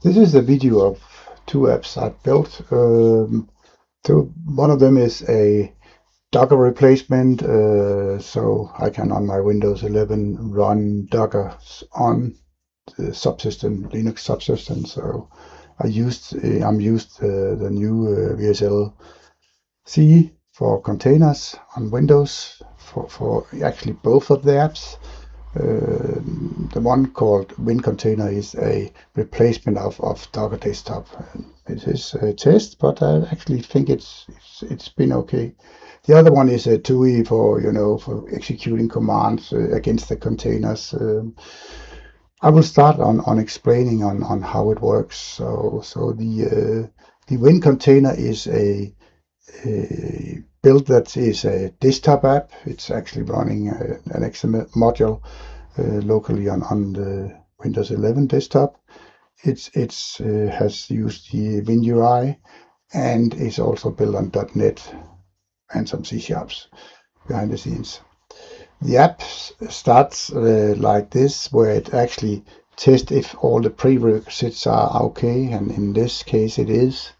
This is a video of two apps I've built. One of them is a Docker replacement, so I can on my Windows 11 run Docker on the subsystem, Linux subsystem. So I'm used the new WSLC for containers on Windows for actually both of the apps. The one called Wincontainer is a replacement of Docker Desktop. It is a test, but I actually think it's been okay. The other one is a TUI for for executing commands against the containers. I will start on explaining on how it works. So the Wincontainer is a build that is a desktop app. It's actually running an XML module locally on the Windows 11 desktop. It has used the WinUI and is also built on .NET and some C# behind the scenes. The app starts like this, where it actually tests if all the prerequisites are okay, and in this case it is.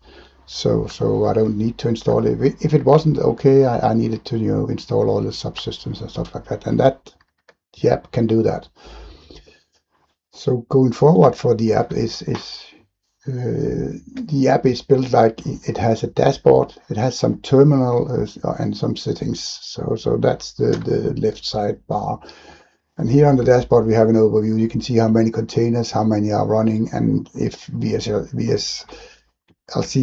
So I don't need to install it. If it wasn't okay, I needed to install all the subsystems and stuff like that, and that the app can do that. So going forward for the app the app is built like it has a dashboard, it has some terminal and some settings. So that's the left side bar. And here on the dashboard we have an overview. You can see how many containers, how many are running, and if WSLC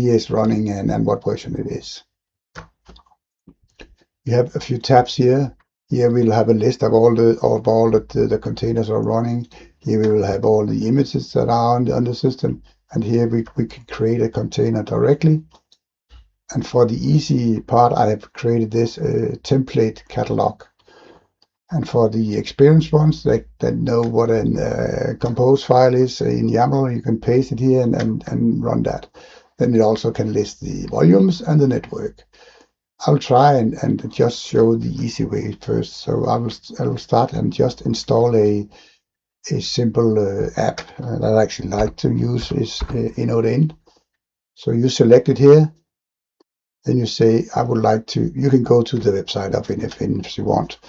is running and what version it is. We have a few tabs here. Here we'll have a list of all the containers are running. Here we will have all the images that are on the system. And here we can create a container directly. And for the easy part, I have created this template catalog. And for the experienced ones that know what a compose file is in YAML, you can paste it here and run that. Then it also can list the volumes and the network. I'll try and just show the easy way first. So I will start and just install a simple app that I actually like to use is Inode. So you select it here, then you say I would like to. You can go to the website of NFN if you want.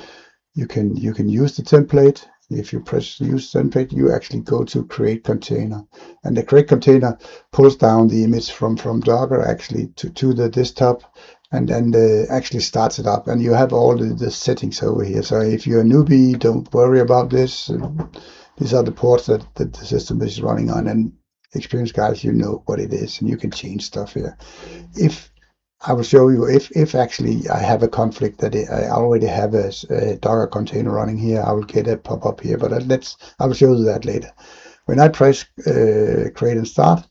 You can use the template. If you press use template, you actually go to create container, and the create container pulls down the image from Docker actually to the desktop, and then actually starts it up, and you have all the settings over here. So if you're a newbie, don't worry about this. These are the ports that the system is running on, and experienced guys, you know what it is, and you can change stuff here. If I will show you if actually I have a conflict that I already have a Docker container running here, I will get a pop-up here, but I will show you that later. When I press create and start,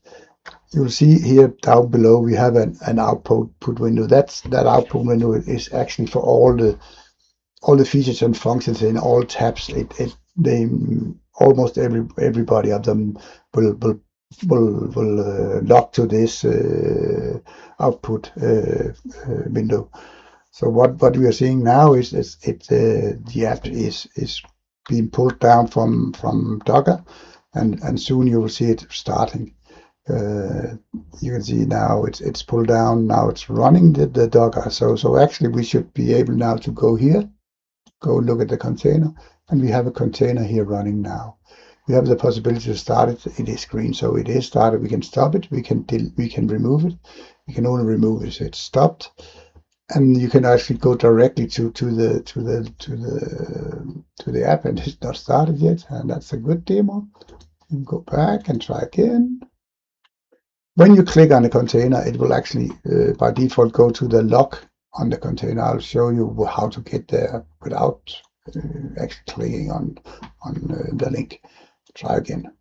you will see here down below we have an output window. That output window is actually for all the features and functions in all tabs. They almost everybody of them will log to this output window. So what we are seeing now is the app is being pulled down from Docker, and soon you will see it starting. You can see now it's pulled down. Now it's running the Docker. So actually we should be able now to go here, go look at the container, and we have a container here running now. We have the possibility to start it. It is green, so it is started. We can stop it. We can remove it. We can only remove it if it's stopped, and you can actually go directly to the app, and it's not started yet. And that's a good demo. You can go back and try again. When you click on the container, it will actually by default go to the log on the container. I'll show you how to get there without actually clicking on the link. Try again.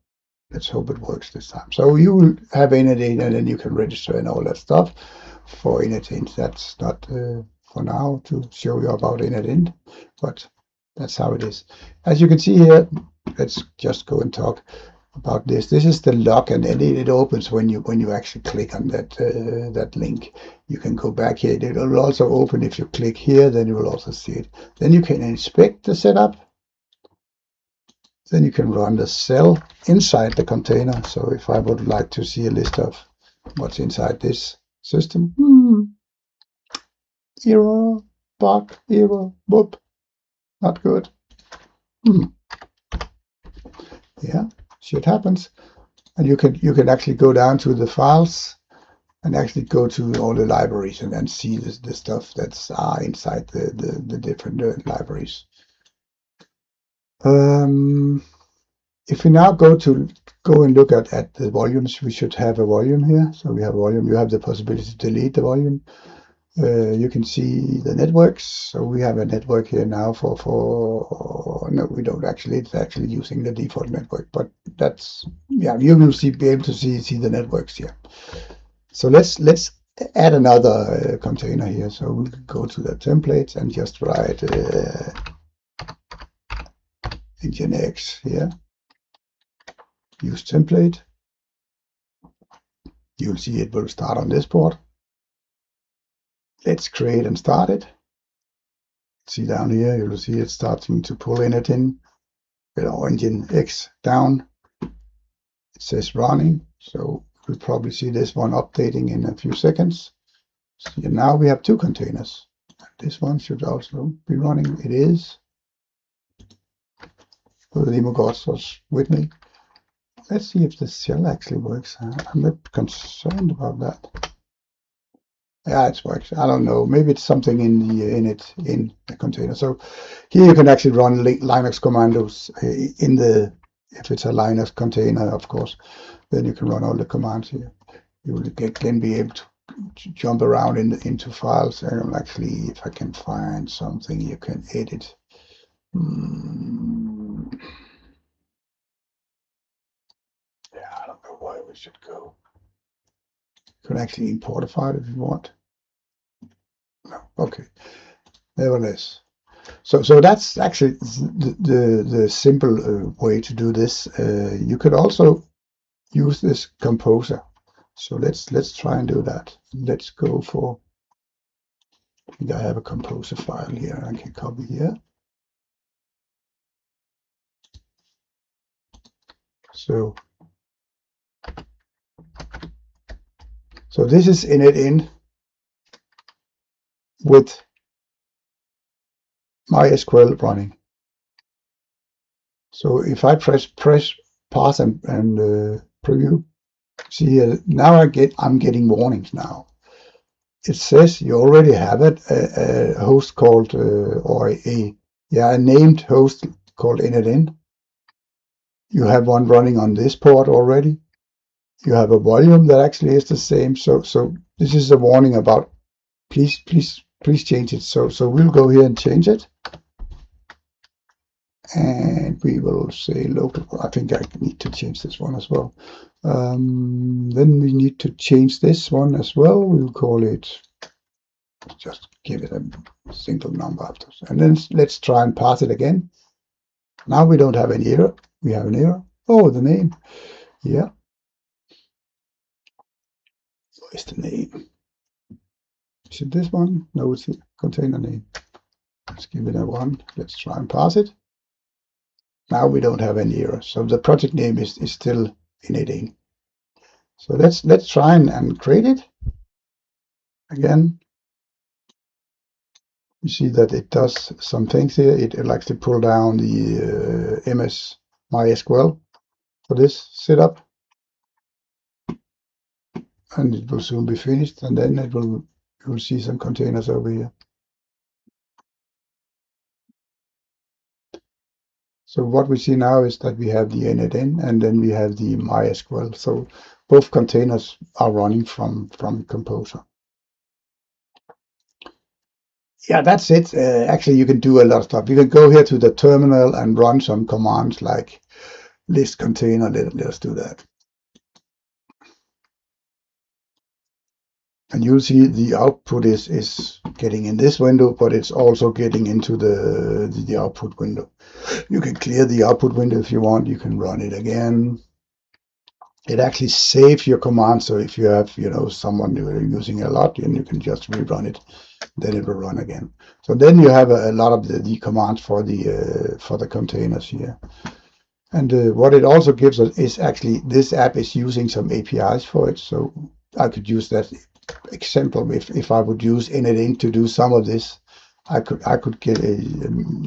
Let's hope it works this time. So you will have Inode, and then you can register and all that stuff for Inode. That's not for now to show you about Inode, but that's how it is. As you can see here, let's just go and talk about this. This is the log, and it opens when you actually click on that link. You can go back here. It will also open if you click here. Then you will also see it. Then you can inspect the setup. Then you can run the cell inside the container. So if I would like to see a list of what's inside this system, error, bug, error, whoop, not good. Yeah, shit happens. And you can actually go down to the files and actually go to all the libraries and then see the stuff that's inside the different libraries. If we now go and look at the volumes, we should have a volume here. So we have volume. You have the possibility to delete the volume. You can see the networks. So we have a network here now for no, we don't actually. It's actually using the default network, but that's, yeah, you will be able to see the networks here. So let's add another container here. So we'll go to the templates and just write Nginx here. Use template. You'll see it will start on this port. Let's create and start it. See down here, you'll see it starting to pull in with our Nginx down. It says running, so we'll probably see this one updating in a few seconds. So now we have two containers. This one should also be running. It is. Limo Gods was with me. Let's see if the shell actually works. I'm a bit concerned about that. Yeah, it works. I don't know. Maybe it's something in the container. So here you can actually run Linux commandos if it's a Linux container, of course. Then you can run all the commands here. You will again be able to jump around into files. And actually, if I can find something you can edit. Yeah, I don't know where we should go. You can actually import a file if you want. No, okay. Nevertheless, so that's actually the simple way to do this. You could also use this composer. So let's try and do that. Let's go for. I think I have a composer file here. I can copy here. So this is init with MySQL running. So if I press pause and preview, see here, now I'm getting warnings now. It says you already have a host called or a named host called init. You have one running on this port already. You have a volume that actually is the same. So this is a warning about please change it. So we'll go here and change it. And we will say local. I think I need to change this one as well. Then we need to change this one as well. We'll call it, just give it a single number after. And then let's try and pass it again. Now we don't have an error. We have an error. Oh, the name. Yeah. What is the name? Is it this one? No, it's the container name. Let's give it a 1. Let's try and pass it. Now we don't have any error. So the project name is still init. So let's try and create it. Again, you see that it does some things here. It likes to pull down the MS MySQL for this setup. And it will soon be finished, and then you will see some containers over here. So what we see now is that we have the init and then we have the MySQL. So both containers are running from Composer. Yeah, that's it. Actually, you can do a lot of stuff. You can go here to the terminal and run some commands like list container. Let us do that. And you'll see the output is getting in this window, but it's also getting into the output window. You can clear the output window if you want. You can run it again. It actually saves your command. So if you have, someone you're using a lot, and you can just rerun it, then it will run again. So then you have a lot of the commands for the containers here. And what it also gives us is actually this app is using some APIs for it. So I could use that example. If I would use init to do some of this, I could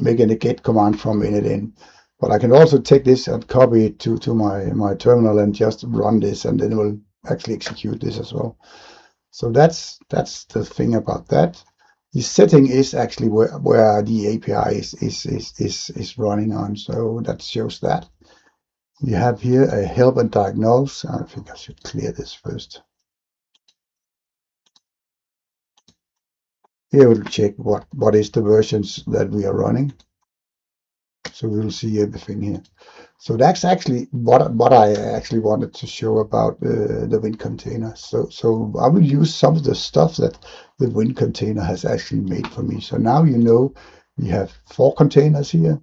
make a get command from init, but I can also take this and copy it to my terminal and just run this, and then it will actually execute this as well. So that's the thing about that. The setting is actually where the API is running on. So that shows that. You have here a help and diagnose. I think I should clear this first. Here we'll check what is the versions that we are running. So we'll see everything here. So that's actually what I actually wanted to show about the Wincontainer. So I will use some of the stuff that the Wincontainer has actually made for me. So now you know we have 4 containers here.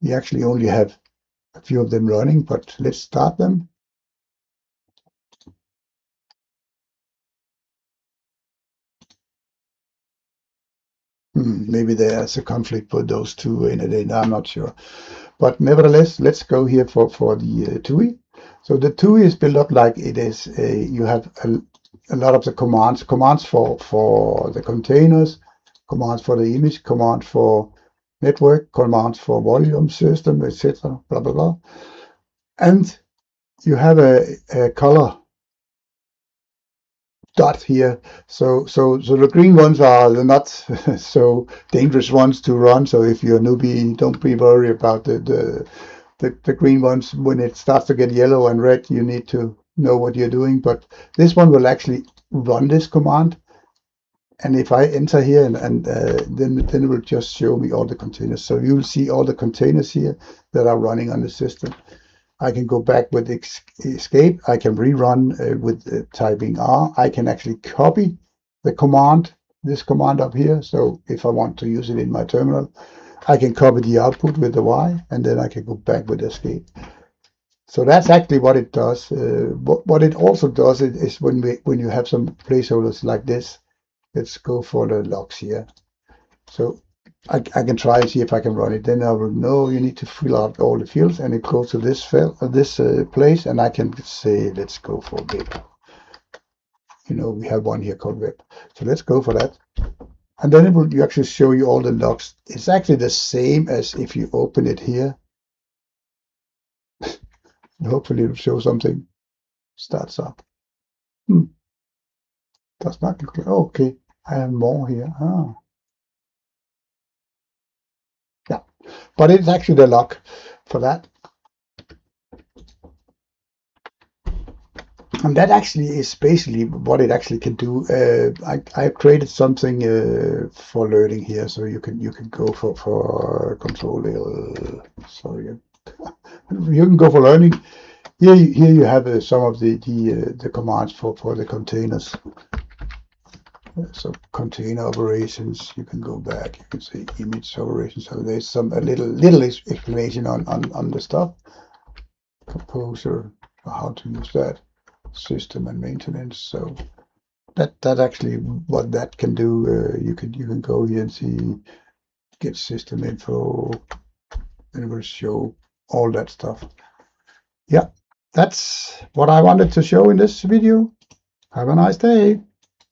We actually only have a few of them running, but let's start them. Maybe there's a conflict with those two in it. I'm not sure. But nevertheless, let's go here for the TUI. So the TUI is built up like it is. You have a lot of the commands for the containers, commands for the image, command for network, commands for volume, system, etc. Blah blah blah. And you have a color dot here. So the green ones are the not so dangerous ones to run. So if you're a newbie, don't be worried about the green ones. When it starts to get yellow and red, you need to know what you're doing. But this one will actually run this command. And if I enter here and then it will just show me all the containers. So you'll see all the containers here that are running on the system. I can go back with escape. I can rerun with typing R. I can actually copy the command, this command up here. So if I want to use it in my terminal, I can copy the output with the Y, and then I can go back with escape. So that's actually what it does. What it also does is when you have some placeholders like this, let's go for the logs here. So I can try and see if I can run it. Then I will know you need to fill out all the fields, and it goes to this place, and I can say let's go for web. You know, we have one here called web. So let's go for that. And then it will actually show you all the logs. It's actually the same as if you open it here. And hopefully it'll show something. Starts up. Does not look like, oh, okay. I have more here. Yeah. But it's actually the log for that. And that actually is basically what it actually can do. I created something for learning here, so you can go for control L. Sorry, you can go for learning. Here you have some of the commands for the containers. So container operations, you can go back. You can say image operations. So there's a little explanation on the stuff. Composer, how to use that. System and maintenance. So that actually what that can do. You can go here and see get system info, and it will show all that stuff. Yeah, that's what I wanted to show in this video. Have a nice day.